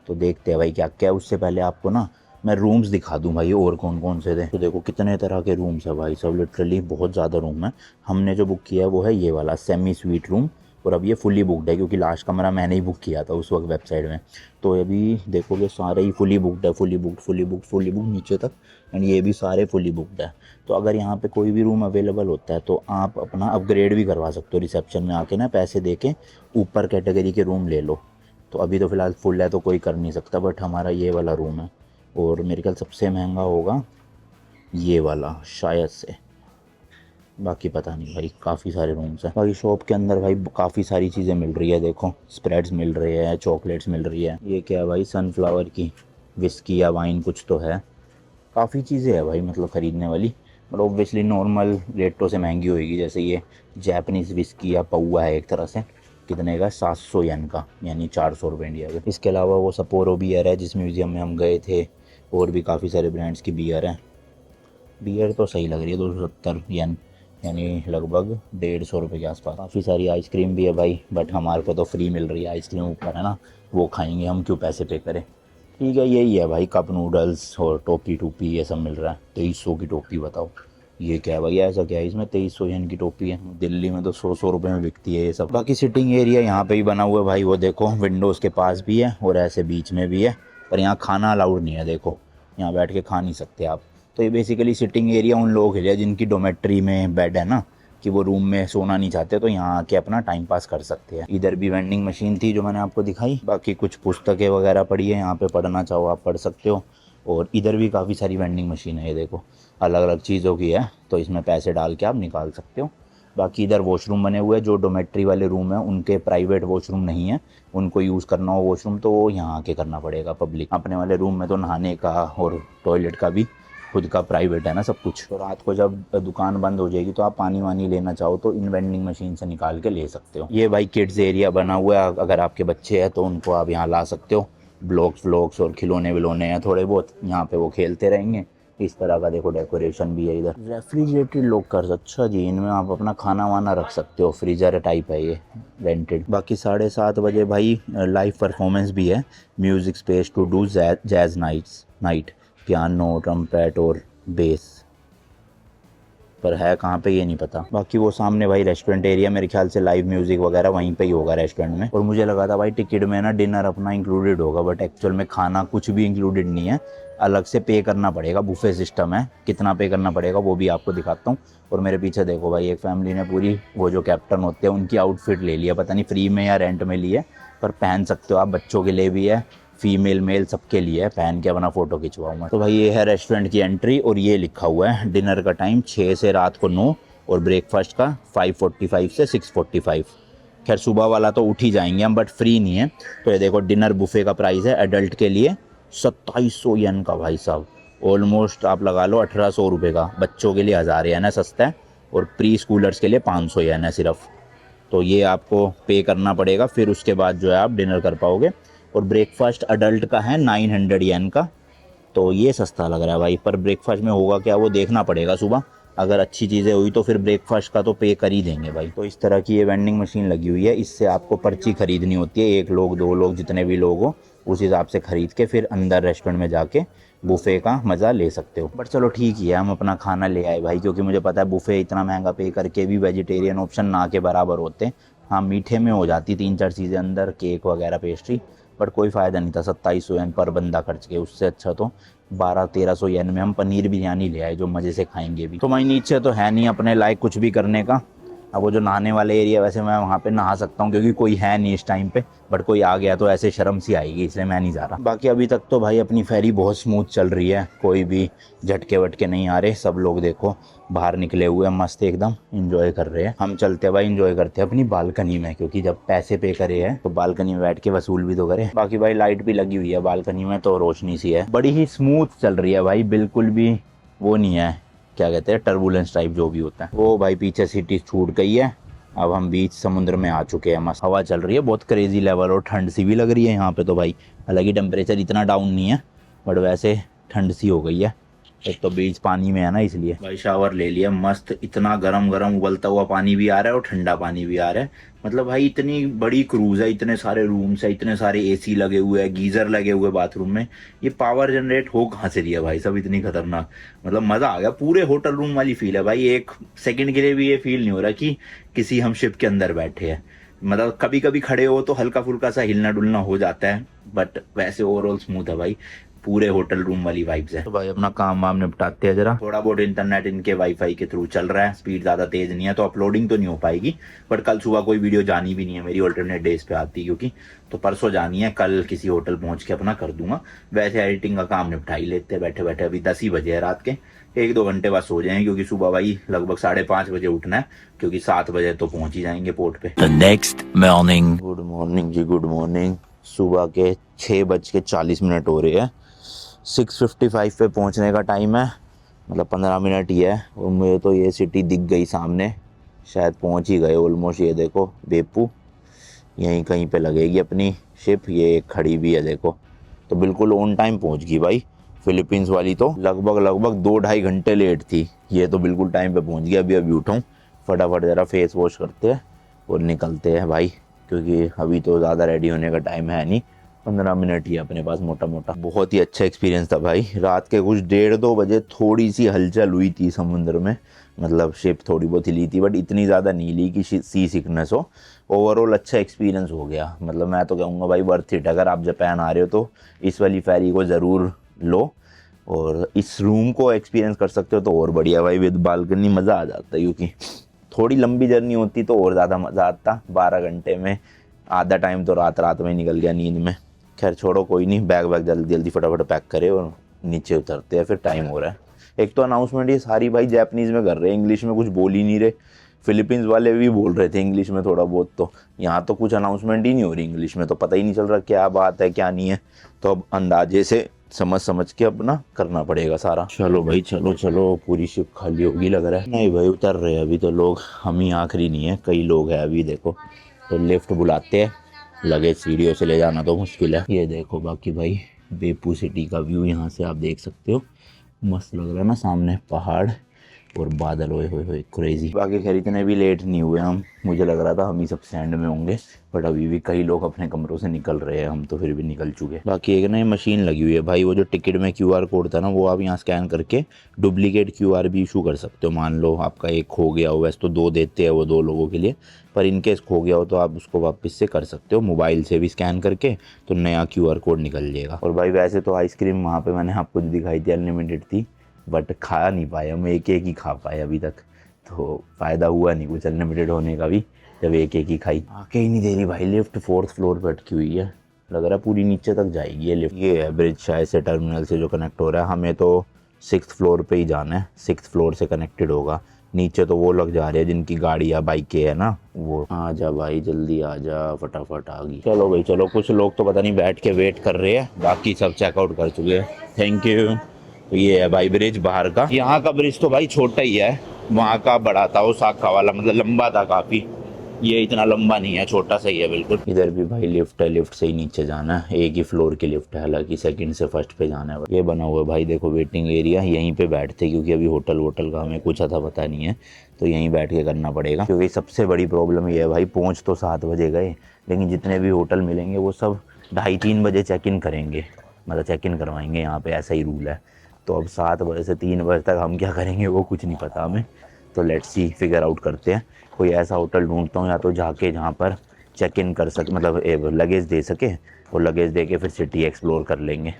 S1: तो देखते हैं भाई क्या क्या है। उससे पहले आपको ना मैं रूम्स दिखा दूं भाई, और कौन कौन से थे। तो देखो कितने तरह के रूम्स है भाई, सब लिटरली बहुत ज़्यादा रूम है। हमने जो बुक किया है वो है ये वाला सेमी स्वीट रूम, और अब ये फुली बुकड है क्योंकि लास्ट कमरा मैंने ही बुक किया था उस वक्त वेबसाइट में। तो अभी देखोगे सारे ही फुली बुकड है, फुली बुक नीचे तक, एंड ये भी सारे फुली बुकड है। तो अगर यहाँ पे कोई भी रूम अवेलेबल होता है तो आप अपना अपग्रेड भी करवा सकते हो, रिसेप्शन में आके ना पैसे दे के ऊपर कैटेगरी के रूम ले लो। तो अभी तो फ़िलहाल फुल है तो कोई कर नहीं सकता, बट हमारा ये वाला रूम है, और मेरे ख्याल सबसे महंगा होगा ये वाला शायद से, बाकी पता नहीं भाई। काफ़ी सारे रूम्स हैं बाकी शॉप के अंदर भाई, काफ़ी सारी चीज़ें मिल रही है। देखो स्प्रेड्स मिल रहे हैं, चॉकलेट्स मिल रही है। ये क्या है भाई, सनफ्लावर की विस्की या वाइन कुछ तो है। काफ़ी चीज़ें हैं भाई मतलब ख़रीदने वाली, बट ऑब्वियसली नॉर्मल रेटों से महंगी होगी। जैसे ये जैपनीज़ विस्की या पौवा है एक तरह से, कितने का, 700 येन का, यानी 400 रुपये इंडिया के। इसके अलावा वो सपोरो बियर है जिस म्यूज़ियम में हम गए थे, और भी काफ़ी सारे ब्रांड्स की बियर है। बियर तो सही लग रही है, 270 येन, यानी लगभग 150 रुपये के आसपास। काफ़ी सारी आइसक्रीम भी है भाई, बट हमारे को तो फ्री मिल रही है आइसक्रीम ऊपर, है ना, वो खाएंगे, हम क्यों पैसे पे करें। ठीक है, यही है भाई, कप नूडल्स और टोपी टोपी ये सब मिल रहा है। 2300 की टोपी, बताओ ये क्या है भाई, ऐसा क्या है इसमें, 2300 येन की टोपी है। दिल्ली में तो 100 रुपये में बिकती है ये सब। बाकी सिटिंग एरिया यहाँ पे ही बना हुआ है भाई, वो देखो विंडोज़ के पास भी है और ऐसे बीच में भी है, पर यहाँ खाना अलाउड नहीं है। देखो यहाँ बैठ के खा नहीं सकते आप। तो ये बेसिकली सिटिंग एरिया उन लोगों के लिए जिनकी डोमेट्री में बेड है ना, कि वो रूम में सोना नहीं चाहते, तो यहाँ आके अपना टाइम पास कर सकते हैं। इधर भी वेंडिंग मशीन थी जो मैंने आपको दिखाई। बाकी कुछ पुस्तकें वगैरह पड़ी है यहाँ पे, पढ़ना चाहो आप पढ़ सकते हो। और इधर भी काफ़ी सारी वेंडिंग मशीन है, ये देखो अलग अलग चीज़ों की है, तो इसमें पैसे डाल के आप निकाल सकते हो। बाकी इधर वॉशरूम बने हुए हैं, जो डोमेट्री वाले रूम हैं उनके प्राइवेट वॉशरूम नहीं है, उनको यूज़ करना हो वॉशरूम तो वो यहाँ आके करना पड़ेगा। पब्लिक अपने वाले रूम में तो नहाने का और टॉयलेट का भी खुद का प्राइवेट है ना सब कुछ। तो रात को जब दुकान बंद हो जाएगी तो आप पानी वानी लेना चाहो तो इन वेंडिंग मशीन से निकाल के ले सकते हो। ये भाई किड्स एरिया बना हुआ है, अगर आपके बच्चे हैं तो उनको आप यहाँ ला सकते हो। ब्लॉक्स और खिलौने विलौने हैं थोड़े बहुत, यहाँ पे वो खेलते रहेंगे। इस तरह का देखो डेकोरेशन भी है इधर। रेफ्रिजरेटेड लॉकर्स, अच्छा जी, इनमें आप अपना खाना वाना रख सकते हो, फ्रीजर टाइप है ये, रेंटेड। बाकी 7:30 बजे भाई लाइव परफॉर्मेंस भी है, music space to do jazz night, piano, trumpet और बेस। पर है कहाँ पे ये नहीं पता। बाकी वो सामने भाई रेस्टोरेंट एरिया, मेरे ख्याल से लाइव म्यूजिक वगैरह वहीं पे ही होगा रेस्टोरेंट में। और मुझे लगा था भाई टिकट में ना डिनर अपना इंक्लूडेड होगा, बट एक्चुअल में खाना कुछ भी इंक्लूडेड नहीं है, अलग से पे करना पड़ेगा। बुफे सिस्टम है, कितना पे करना पड़ेगा वो भी आपको दिखाता हूँ। और मेरे पीछे देखो भाई, एक फैमिली ने पूरी वो जो कैप्टन होते हैं उनकी आउटफिट ले लिया, पता नहीं फ्री में या रेंट में ली है, पर पहन सकते हो आप, बच्चों के लिए भी है, फीमेल मेल सबके लिए है, पहन के अपना फ़ोटो खिंचवाऊँ मैं। तो भाई ये है रेस्टोरेंट की एंट्री, और ये लिखा हुआ है डिनर का टाइम 6 से रात को 9, और ब्रेकफास्ट का 5:45 से 6:45। खैर सुबह वाला तो उठ ही जाएंगे हम, बट फ्री नहीं है। तो ये देखो डिनर बुफे का प्राइस है एडल्ट के लिए 2700 येन का भाई साहब, ऑलमोस्ट आप लगा लो 1800 रुपये का। बच्चों के लिए 1000 येन है, सस्ता है, और प्री स्कूलर्स के लिए 500 येन है सिर्फ। तो ये आपको पे करना पड़ेगा, फिर उसके बाद जो है आप डिनर कर पाओगे। और ब्रेकफास्ट अडल्ट का है 900 येन का, तो ये सस्ता लग रहा है भाई। पर ब्रेकफास्ट में होगा क्या वो देखना पड़ेगा सुबह, अगर अच्छी चीज़ें हुई तो फिर ब्रेकफास्ट का तो पे कर ही देंगे भाई। तो इस तरह की ये वेंडिंग मशीन लगी हुई है, इससे आपको पर्ची खरीदनी होती है, 1 लोग 2 लोग जितने भी लोग हो उस हिसाब से खरीद के फिर अंदर रेस्टोरेंट में जाके बुफ़े का मज़ा ले सकते हो। बट चलो ठीक ही है, हम अपना खाना ले आए भाई, क्योंकि मुझे पता है बुफ़े इतना महंगा पे करके भी वेजिटेरियन ऑप्शन ना के बराबर होते हैं। हाँ मीठे में हो जाती 3-4 चीज़ें अंदर, केक वगैरह पेस्ट्री, बट कोई फ़ायदा नहीं था 2700 येन पर बंदा खर्च के। उससे अच्छा तो 1200-1300 येन में हम पनीर बिरयानी ले आए, जो मज़े से खाएंगे भी। तो वहीं नीचे तो है नहीं अपने लायक कुछ भी करने का। अब वो जो नहाने वाले एरिया, वैसे मैं वहाँ पे नहा सकता हूँ क्योंकि कोई है नहीं इस टाइम पे, बट कोई आ गया तो ऐसे शर्म सी आएगी, इसलिए मैं नहीं जा रहा। बाकी अभी तक तो भाई अपनी फेरी बहुत स्मूथ चल रही है, कोई भी झटके वटके नहीं आ रहे। सब लोग देखो बाहर निकले हुए मस्त एकदम इंजॉय कर रहे हैं। हम चलते हैं भाई, इंजॉय करते हैं अपनी बालकनी में, क्योंकि जब पैसे पे करे हैं तो बालकनी में बैठ के वसूल भी तो करे। बाकी भाई लाइट भी लगी हुई है बालकनी में, तो रोशनी सी है, बड़ी ही स्मूथ चल रही है भाई, बिल्कुल भी वो नहीं है क्या कहते हैं टर्बुलेंस टाइप जो भी होता है वो। भाई पीछे सिटी छूट गई है, अब हम बीच समुद्र में आ चुके हैं, मस्त हवा चल रही है बहुत क्रेजी लेवल, और ठंड सी भी लग रही है यहाँ पे तो भाई। हालांकि टेम्परेचर इतना डाउन नहीं है, बट वैसे ठंड सी हो गई है, एक तो बीच पानी में है ना इसलिए। भाई शावर ले लिया मस्त, इतना गरम गरम उबलता हुआ पानी भी आ रहा है और ठंडा पानी भी आ रहा है। मतलब भाई इतनी बड़ी क्रूज है, इतने सारे रूम्स है, इतने सारे एसी लगे हुए हैं, गीजर लगे हुए बाथरूम में, ये पावर जनरेट हो कहाँ से रही है भाई सब इतनी खतरनाक। मतलब मजा आ गया, पूरे होटल रूम वाली फील है भाई। एक सेकंड के लिए भी ये फील नहीं हो रहा कि किसी हम शिप के अंदर बैठे हैं। मतलब कभी कभी खड़े हो तो हल्का फुल्का सा हिलना डुलना हो जाता है, बट वैसे ओवरऑल स्मूथ है भाई, पूरे होटल रूम वाली वाइब्स है। तो भाई अपना काम वाम निपटाते हैं जरा। थोड़ा बहुत इंटरनेट इनके वाईफाई के थ्रू चल रहा है, स्पीड ज़्यादा तेज़ नहीं है, तो अपलोडिंग तो नहीं हो पाएगी। बट कल सुबह कोई वीडियो जानी भी नहीं है मेरी, ऑल्टरनेट डेज पे आती क्योंकि, तो परसों जानी है, कल किसी होटल पहुंच के अपना कर दूंगा। वैसे एडिटिंग का काम निपटा ही लेते हैं बैठे बैठे। अभी 10 ही बजे है रात के, 1-2 घंटे बाद सो जाएंगे, क्योंकि सुबह भाई लगभग 5:30 बजे उठना है, क्योंकि 7 बजे तो पहुंच ही जाएंगे पोर्ट पे।
S2: The next morning.
S1: Good morning जी, गुड मॉर्निंग। सुबह के 6:40 हो रहे हैं, 6:55 पे पहुंचने का टाइम है, मतलब 15 मिनट ही है। और मुझे तो ये सिटी दिख गई सामने, शायद पहुंच ही गए ऑलमोस्ट। ये देखो बेपू, यहीं कहीं पे लगेगी अपनी शिप, ये एक खड़ी भी है देखो। तो बिल्कुल ऑन टाइम पहुंच गई भाई। फिलीपींस वाली तो लगभग 2-2.5 घंटे लेट थी, ये तो बिल्कुल टाइम पे पहुंच गया। अभी उठाऊँ फटाफट, ज़रा फेस वॉश करते हैं और निकलते हैं भाई, क्योंकि अभी तो ज़्यादा रेडी होने का टाइम है नहीं, 15 मिनट ही अपने पास मोटा मोटा। बहुत ही अच्छा एक्सपीरियंस था भाई। रात के कुछ 1:30-2 बजे थोड़ी सी हलचल हुई थी समुद्र में, मतलब शिप थोड़ी बहुत हिली थी, बट इतनी ज़्यादा नहीं ली कि सी सिकनेस हो। ओवरऑल अच्छा एक्सपीरियंस हो गया। मतलब मैं तो कहूँगा भाई वर्थ इट, अगर आप जापान आ रहे हो तो इस वाली फेरी को ज़रूर लो, और इस रूम को एक्सपीरियंस कर सकते हो तो और बढ़िया भाई। विद बालकनी मज़ा आ जाता है, क्योंकि थोड़ी लंबी जर्नी होती तो और ज़्यादा मज़ा आता। 12 घंटे में आधा टाइम तो रात में निकल गया नींद में। खैर छोड़ो, कोई नहीं, बैग जल्दी फटाफट पैक करे और नीचे उतरते हैं, फिर टाइम हो रहा है। एक तो अनाउंसमेंट ये सारी भाई जैपनीज़ में कर रहे हैं, इंग्लिश में कुछ बोल ही नहीं रहे। फिलीपींस वाले भी बोल रहे थे इंग्लिश में थोड़ा बहुत, तो यहाँ तो कुछ अनाउंसमेंट ही नहीं हो रही इंग्लिश में, तो पता ही नहीं चल रहा क्या बात है क्या नहीं है। तो अब अंदाजे से समझ के अपना करना पड़ेगा सारा। चलो भाई चलो, पूरी शिप खाली होगी लग रहा है। नहीं भाई उतर रहे हैं अभी तो लोग, हम ही आखिरी नहीं है, कई लोग हैं अभी देखो। तो लिफ्ट बुलाते हैं, लगेज सीढ़ियों से ले जाना तो मुश्किल है। ये देखो बाकी भाई बेपू सिटी का व्यू यहाँ से आप देख सकते हो, मस्त लग रहा है ना, सामने पहाड़ और बादल, ओए होए होए क्रेजी। बाकी खैर इतने भी लेट नहीं हुए हम, मुझे लग रहा था हम ही सबसे एंड में होंगे, बट अभी भी कई लोग अपने कमरों से निकल रहे हैं, हम तो फिर भी निकल चुके। बाकी एक ना ये मशीन लगी हुई है भाई, वो जो टिकट में QR कोड था ना, वो आप यहाँ स्कैन करके डुप्लीकेट QR भी इशू कर सकते हो। मान लो आपका एक खो गया हो, वैसे तो 2 देते हैं वो 2 लोगों के लिए, पर इनकेस खो गया हो तो आप उसको वापस से कर सकते हो मोबाइल से भी स्कैन करके, तो नया QR कोड निकल जाएगा। और भाई वैसे तो आइसक्रीम वहाँ पे मैंने आपको जो दिखाई थी अनलिमिटेड थी, बट खा नहीं पाए हम, एक एक ही खा पाए अभी तक, तो फ़ायदा हुआ नहीं कुछ अनलिमिटेड होने का भी, जब एक एक ही खाई। आके ही नहीं दे रही भाई लिफ्ट, 4th फ्लोर पे अटकी हुई है, लग रहा है पूरी नीचे तक जाएगी ये लिफ्ट। ये है ब्रिज शायद से टर्मिनल से जो कनेक्ट हो रहा है, हमें तो 6th फ्लोर पे ही जाना है, 6th फ्लोर से कनेक्टेड होगा। नीचे तो वो लोग जा रहे हैं जिनकी गाड़ी या बाइकें है ना, वो। आ जा भाई जल्दी आ जा, फटाफट आ गई। चलो भाई चलो, कुछ लोग तो पता नहीं बैठ के वेट कर रहे हैं, बाकी सब चेकआउट कर चुके हैं। Thank you. तो ये है भाई ब्रिज बाहर का। यहाँ का ब्रिज तो भाई छोटा ही है, वहाँ का बड़ा था, ओसाका वाला मतलब लंबा था काफ़ी, ये इतना लंबा नहीं है, छोटा सा ही है बिल्कुल। इधर भी भाई लिफ्ट है, लिफ्ट से ही नीचे जाना है, एक ही फ्लोर की लिफ्ट है, हालांकि 2nd से 1st पे जाना है। ये बना हुआ है भाई देखो वेटिंग एरिया, यहीं पे बैठते क्योंकि अभी होटल वोटल का हमें कुछ था पता नहीं है, तो यहीं बैठ के करना पड़ेगा। क्योंकि सबसे बड़ी प्रॉब्लम ये है भाई, पहुँच तो 7 बजे गए, लेकिन जितने भी होटल मिलेंगे वो सब 2:30-3 बजे चेक इन करेंगे, मतलब चेक इन करवाएंगे, यहाँ पे ऐसा ही रूल है। तो अब 7 बजे से 3 बजे तक हम क्या करेंगे वो कुछ नहीं पता हमें, तो लेट्स सी फिगर आउट करते हैं। कोई ऐसा होटल ढूंढता हूँ या तो जाके जहाँ पर चेक इन कर सके, मतलब लगेज दे सके, और लगेज दे के फिर सिटी एक्सप्लोर कर लेंगे,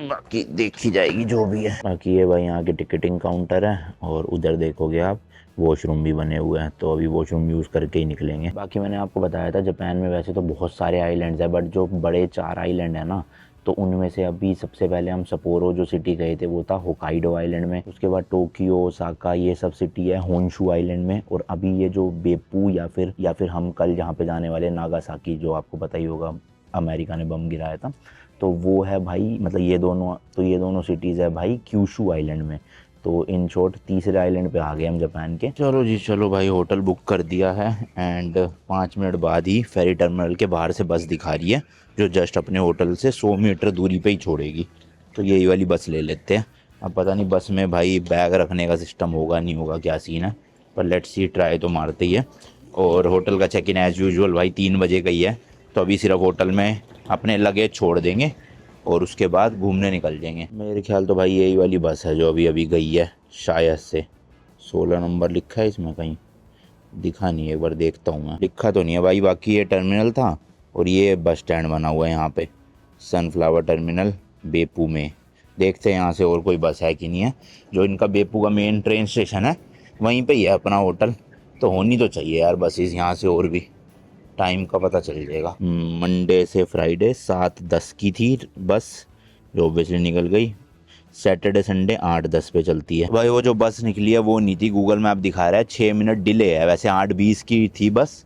S1: बाकी देखी जाएगी जो भी है। बाकी ये भाई यहाँ के टिकटिंग काउंटर है, और उधर देखोगे आप वॉशरूम भी बने हुए हैं, तो अभी वॉशरूम यूज़ करके ही निकलेंगे। बाकी मैंने आपको बताया था जापान में वैसे तो बहुत सारे आइलैंड्स हैं, बट जो बड़े 4 आइलैंड है ना, तो उनमें से अभी सबसे पहले हम सपोरो जो सिटी गए थे वो था होकाइडो आइलैंड में, उसके बाद टोक्यो, ओसाका, ये सब सिटी है होन्शु आइलैंड में, और अभी ये जो बेपू या फिर हम कल जहाँ पे जाने वाले नागासाकी, जो आपको पता ही होगा अमेरिका ने बम गिराया था, तो वो है भाई, मतलब ये दोनों सिटीज़ है भाई क्यूशू आइलैंड में। तो इन शॉर्ट तीसरे आइलैंड पे आ गए हम जापान के। चलो जी चलो भाई, होटल बुक कर दिया है, एंड 5 मिनट बाद ही फेरी टर्मिनल के बाहर से बस दिखा रही है, जो जस्ट अपने होटल से 100 मीटर दूरी पे ही छोड़ेगी, तो यही वाली बस ले लेते हैं। अब पता नहीं बस में भाई बैग रखने का सिस्टम होगा नहीं होगा, क्या सीन है, पर लेट्स सी, ट्राई तो मारते ही है। और होटल का चेक इन एज़ यूजुअल भाई 3 बजे का ही है, तो अभी सिर्फ होटल में अपने लगेज छोड़ देंगे और उसके बाद घूमने निकल जाएंगे। मेरे ख्याल तो भाई यही वाली बस है जो अभी गई है शायद से। 16 नंबर लिखा है इसमें, कहीं दिखा नहीं है, एक बार देखता हूँ मैं, लिखा तो नहीं है भाई। बाकी ये टर्मिनल था और ये बस स्टैंड बना हुआ है यहाँ पे, सनफ्लावर टर्मिनल बेपू में। देखते हैं यहाँ से और कोई बस है कि नहीं है। जो इनका बेपू का मेन ट्रेन स्टेशन है वहीं पे ही है अपना होटल, तो होनी तो चाहिए यार बसेस यहाँ से, और भी टाइम का पता चल जाएगा। मंडे से फ्राइडे 7:10 की थी बस, जो ऑब्वियसली निकल गई। सैटरडे संडे 8:10 पे चलती है। भाई वो जो बस निकली है वो नहीं थी, गूगल मैप दिखा रहा है 6 मिनट डिले है, वैसे 8:20 की थी बस,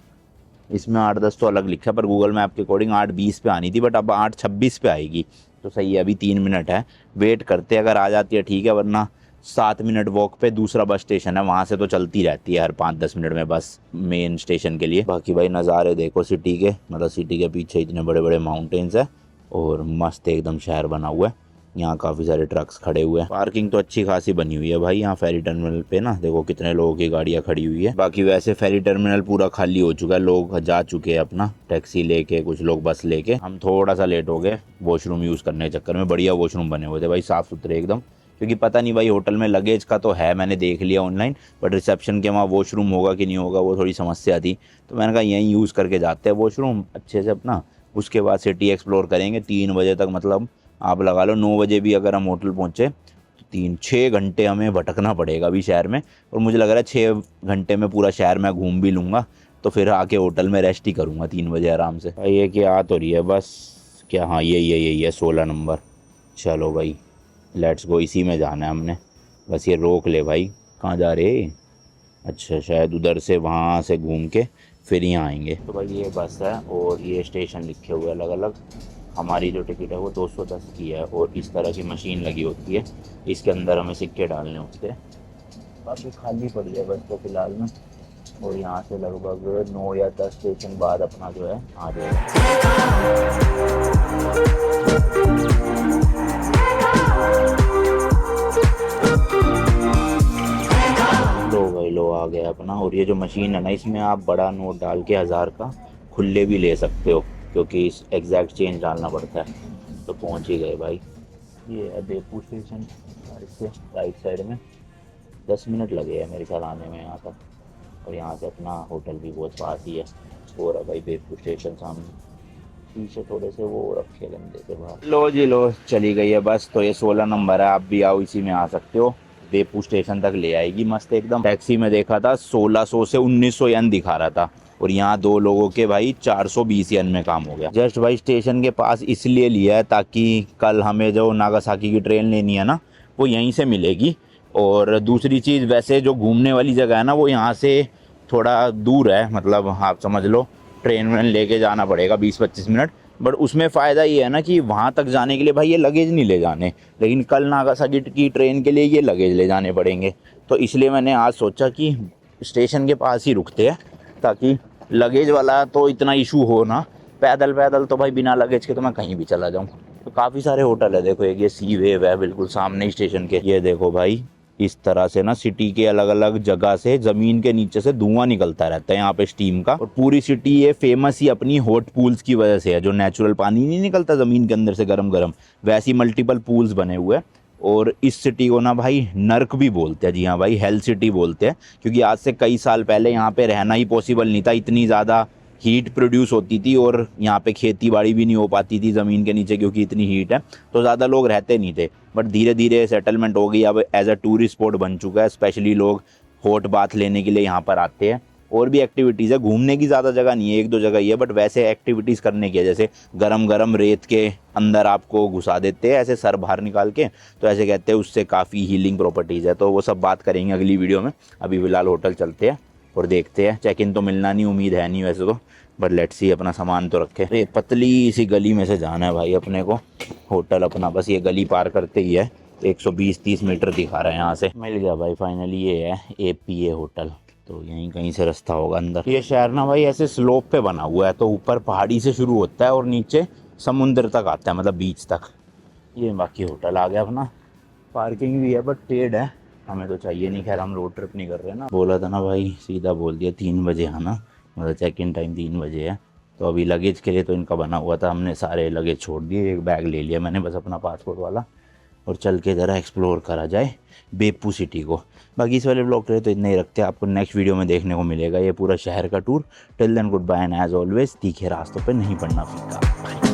S1: इसमें 8:10 तो अलग लिखा है, पर गूगल मैप के अकॉर्डिंग 8:20 पे आनी थी, बट अब 8:26 पे आएगी, तो सही है। अभी 3 मिनट है, वेट करते हैं, अगर आ जाती है ठीक है, वरना 7 मिनट वॉक पे दूसरा बस स्टेशन है, वहाँ से तो चलती रहती है हर 5-10 मिनट में बस मेन स्टेशन के लिए। बाकी भाई नज़ारे देखो सिटी के, मतलब सिटी के पीछे इतने बड़े बड़े माउंटेन्स है और मस्त एकदम शहर बना हुआ है। यहाँ काफ़ी सारे ट्रक्स खड़े हुए हैं, पार्किंग तो अच्छी खासी बनी हुई है भाई यहाँ फेरी टर्मिनल पे ना, देखो कितने लोगों की गाड़ियाँ खड़ी हुई है। बाकी वैसे फेरी टर्मिनल पूरा खाली हो चुका है, लोग जा चुके हैं अपना टैक्सी लेके, कुछ लोग बस लेके। हम थोड़ा सा लेट हो गए वॉशरूम यूज़ करने के चक्कर में, बढ़िया वॉशरूम बने हुए थे भाई, साफ़ सुथरे एकदम, क्योंकि पता नहीं भाई होटल में लगेज का तो है, मैंने देख लिया ऑनलाइन, बट रिसेप्शन के वहाँ वॉशरूम होगा कि नहीं होगा वो थोड़ी समस्या थी, तो मैंने कहा यहीं यूज़ करके जाते हैं वॉशरूम अच्छे से अपना, उसके बाद सिटी एक्सप्लोर करेंगे 3 बजे तक। मतलब आप लगा लो 9 बजे भी अगर हम होटल पहुँचे तो 3-6 घंटे हमें भटकना पड़ेगा अभी शहर में, और मुझे लग रहा है 6 घंटे में पूरा शहर मैं घूम भी लूँगा, तो फिर आके होटल में रेस्ट ही करूँगा 3 बजे आराम से। भाई ये क्या आ तो रही है बस क्या, हाँ यही है 16 नंबर। चलो भाई लेट्स गो, इसी में जाना है हमने, बस ये रोक ले भाई, कहाँ जा रहे, अच्छा शायद उधर से वहाँ से घूम के फिर यहाँ आएंगे। तो भाई ये बस है और ये स्टेशन लिखे हुए अलग अलग, हमारी जो टिकट है वो 210 की है, और इस तरह की मशीन लगी होती है, इसके अंदर हमें सिक्के डालने होते हैं। बाकी खाली पड़ी है बस तो फिलहाल में, और यहाँ से लगभग 9 या 10 स्टेशन बाद अपना जो है आ जाएगा। लो आ गया अपना। और ये जो मशीन है ना, इसमें आप बड़ा नोट डाल के 1000 का खुले भी ले सकते हो, क्योंकि इस एग्जैक्ट चेंज डालना पड़ता है। तो पहुंच ही गए भाई। ये है बेपू स्टेशन, से राइट साइड में 10 मिनट लगे हैं मेरे ख्याल आने में यहाँ तक। और यहाँ से अपना होटल भी बहुत पास ही है। और भाई बेपू स्टेशन सामने, पीछे थोड़े से वो रखे गंदे से बाहर। लो जी लो, चली गई है बस। तो ये 16 नंबर है, आप भी आओ, इसी में आ सकते हो। बेपू स्टेशन तक ले आएगी मस्त एकदम। टैक्सी में देखा था 1600 से 1900 यन दिखा रहा था, और यहाँ 2 लोगों के भाई 420 यन में काम हो गया। जस्ट भाई स्टेशन के पास इसलिए लिया है ताकि कल हमें जो नागासाकी की ट्रेन लेनी है ना, वो यहीं से मिलेगी। और दूसरी चीज़, वैसे जो घूमने वाली जगह है ना, वो यहाँ से थोड़ा दूर है, मतलब आप समझ लो ट्रेन में लेके जाना पड़ेगा 20-25 मिनट। बट उसमें फ़ायदा ये है ना कि वहाँ तक जाने के लिए भाई ये लगेज नहीं ले जाने, लेकिन कल नागासाकी की ट्रेन के लिए ये लगेज ले जाने पड़ेंगे। तो इसलिए मैंने आज सोचा कि स्टेशन के पास ही रुकते हैं, ताकि लगेज वाला तो इतना इशू हो ना। पैदल पैदल तो भाई बिना लगेज के तो मैं कहीं भी चला जाऊँ। तो काफ़ी सारे होटल है, देखो एक ये सी वेव है बिल्कुल सामने ही स्टेशन के। ये देखो भाई, इस तरह से ना सिटी के अलग अलग जगह से ज़मीन के नीचे से धुआं निकलता रहता है यहाँ पे स्टीम का। और पूरी सिटी ये फेमस ही अपनी हॉट पूल्स की वजह से है, जो नेचुरल पानी नहीं निकलता ज़मीन के अंदर से गरम गरम, वैसी मल्टीपल पूल्स बने हुए हैं। और इस सिटी को ना भाई नर्क भी बोलते हैं। जी हाँ भाई, हेल सिटी बोलते हैं, क्योंकि आज से कई साल पहले यहाँ पे रहना ही पॉसिबल नहीं था। इतनी ज़्यादा हीट प्रोड्यूस होती थी, और यहाँ पे खेती बाड़ी भी नहीं हो पाती थी ज़मीन के नीचे, क्योंकि इतनी हीट है। तो ज़्यादा लोग रहते नहीं थे। बट धीरे धीरे सेटलमेंट हो गई, अब एज अ टूरिस्ट स्पॉट बन चुका है। स्पेशली लोग हॉट बाथ लेने के लिए यहाँ पर आते हैं। और भी एक्टिविटीज़ है, घूमने की ज़्यादा जगह नहीं है, 1-2 जगह ही है, बट वैसे एक्टिविटीज़ करने की है। जैसे गरम गरम रेत के अंदर आपको घुसा देते हैं ऐसे सर बाहर निकाल के, तो ऐसे कहते हैं उससे काफ़ी हीलिंग प्रॉपर्टीज़ है। तो वो सब बात करेंगे अगली वीडियो में। अभी फ़िलहाल होटल चलते हैं और देखते हैं। चेक इन तो मिलना नहीं, उम्मीद है नहीं वैसे तो, बट लेट्स सी, अपना सामान तो रखे। ये पतली सी गली में से जाना है भाई अपने को। होटल अपना बस ये गली पार करते ही है, 120-30 मीटर दिखा रहा है यहाँ से। मिल गया भाई फाइनली, ये है APA होटल। तो यहीं कहीं से रास्ता होगा अंदर। ये शहर ना भाई ऐसे स्लोप पे बना हुआ है, तो ऊपर पहाड़ी से शुरू होता है और नीचे समुद्र तक आता है, मतलब बीच तक। ये बाकी होटल आ गया अपना। पार्किंग भी है बट पेड है, हमें तो चाहिए नहीं। खैर हम रोड ट्रिप नहीं कर रहे ना। बोला था ना भाई, सीधा बोल दिया 3 बजे आना, मतलब चेक इन टाइम 3 बजे है। तो अभी लगेज के लिए तो इनका बना हुआ था, हमने सारे लगेज छोड़ दिए, एक बैग ले लिया मैंने बस अपना पासपोर्ट वाला। और चल के ज़रा एक्सप्लोर करा जाए बेपू सिटी को। बाकी इस वाले ब्लॉग के लिए तो इतना ही रखते हैं। आपको नेक्स्ट वीडियो में देखने को मिलेगा ये पूरा शहर का tour. Till then goodbye and as always, तीखे रास्तों पे नहीं पड़ना फीका।